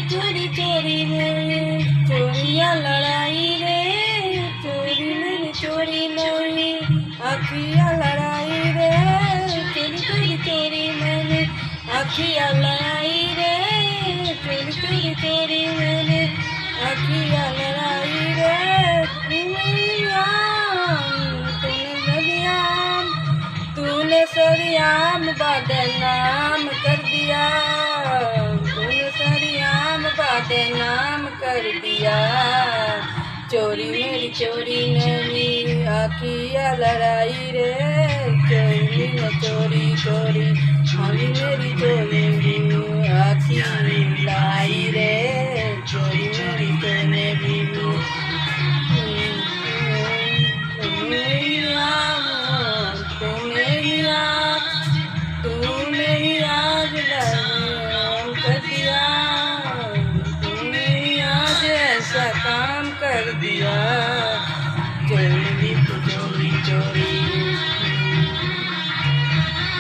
चोरी चोरी मेरी चोरियाँ लड़ाई रे, चोरी मेरी चोरी मेरी आँखियाँ लड़ाई रे, चोरी चोरी चोरी मैंने आँखियाँ लड़ाई रे, चोरी चोरी चोरी मैंने आँखियाँ लड़ाई रे। तूने सरियाम बदनाम कर दिया, तूने सरियाम बदनाम कर दिया। चोरी मेरी चोरी मेरी आँखियाँ लड़ाई रे, चोरी न चोरी चोरी आँखी मेरी चोरी आँखी लड़ाई रे, चोरी मेरी चोरी तूने ही आज बदनाम कर दिया, तूने ही आज ऐसा काम कर दिया।